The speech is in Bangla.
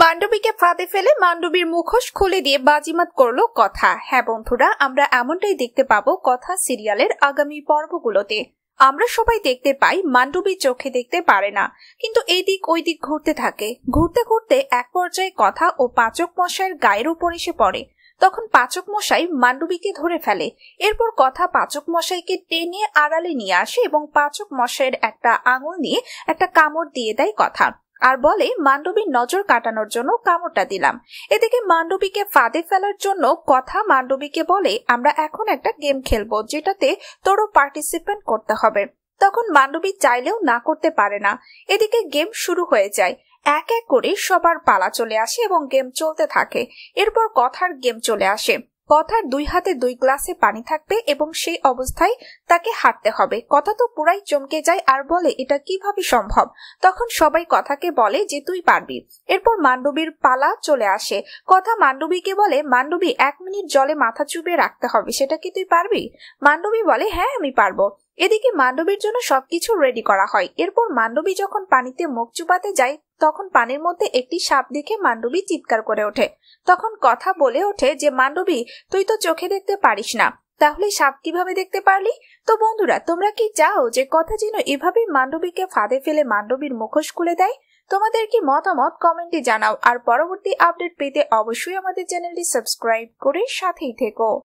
মান্ডবীকে ফাঁদে ফেলে মান্ডবীর মুখোশ খুলে দিয়ে বাজিমাত করলো কথা। হ্যাঁ বন্ধুরা, আমরা এমনটাই দেখতে পাবো কথা সিরিয়ালের আগামী পর্বগুলোতে। আমরা সবাই দেখতে পাই মান্ডবী চোখে দেখতে পারে না, কিন্তু এই দিক ওই দিক ঘুরতে থাকে। ঘুরতে ঘুরতে এক পর্যায়ে কথা ও পাচক মশাইয়ের গায়ের উপর এসে পড়ে। তখন পাচক মশাই মান্ডবীকে ধরে ফেলে। এরপর কথা পাচক মশাইকে টেনে আড়ালে নিয়ে আসে এবং পাচক মশাইয়ের একটা আঙুল নিয়ে একটা কামড় দিয়ে দেয় কথা, আর বলে মান্ডবীর নজর কাটানোর জন্য কামড়টা দিলাম। এদিকে মান্ডবীকে ফাঁদে ফেলার জন্য কথা মান্ডবীকে বলে, আমরা এখন একটা গেম খেলবো যেটাতে তোরও পার্টিসিপেন্ট করতে হবে। তখন মান্ডবী চাইলেও না করতে পারে না। এদিকে গেম শুরু হয়ে যায়। এক এক করে সবার পালা চলে আসে এবং গেম চলতে থাকে। এরপর কথার গেম চলে আসে। কথার দুই হাতে 2 গ্লাসে পানি থাকবে এবং সেই অবস্থায় তাকে হাঁটতে হবে। কথা তো পুরাই চমকে যায় আর বলে, এটা কিভাবে সম্ভব? তখন সবাই কথাকে বলে যে তুই পারবি। এরপর মান্ডবীর পালা চলে আসে। কথা মান্ডবীকে বলে, মান্ডবী 1 মিনিট জলে মাথা চুবিয়ে রাখতে হবে, সেটা কি তুই পারবি? মান্ডবী বলে, হ্যাঁ আমি পারবো। এদিকে মান্ডবীর জন্য সবকিছু রেডি করা হয়। এরপর মান্ডবী যখন পানিতে মুখ চুবাতে যায়, তখন পানির মধ্যে একটি সাপ দেখে মান্ডবী চিৎকার করে ওঠে। তখন কথা বলে ওঠে যে, মান্ডবী তুই তো চোখে দেখতে পারিস না, তাহলে সাপ কিভাবে দেখতে পারলি? তো বন্ধুরা, তোমরা কি চাও যে কথা যেন এভাবেই মান্ডবীকে ফাঁদে ফেলে মান্ডবীর মুখোশ খুলে দেয়? তোমাদের কি মতামত কমেন্টে জানাও। আর পরবর্তী আপডেট পেতে অবশ্যই আমাদের চ্যানেলটি সাবস্ক্রাইব করে সাথেই থেকো।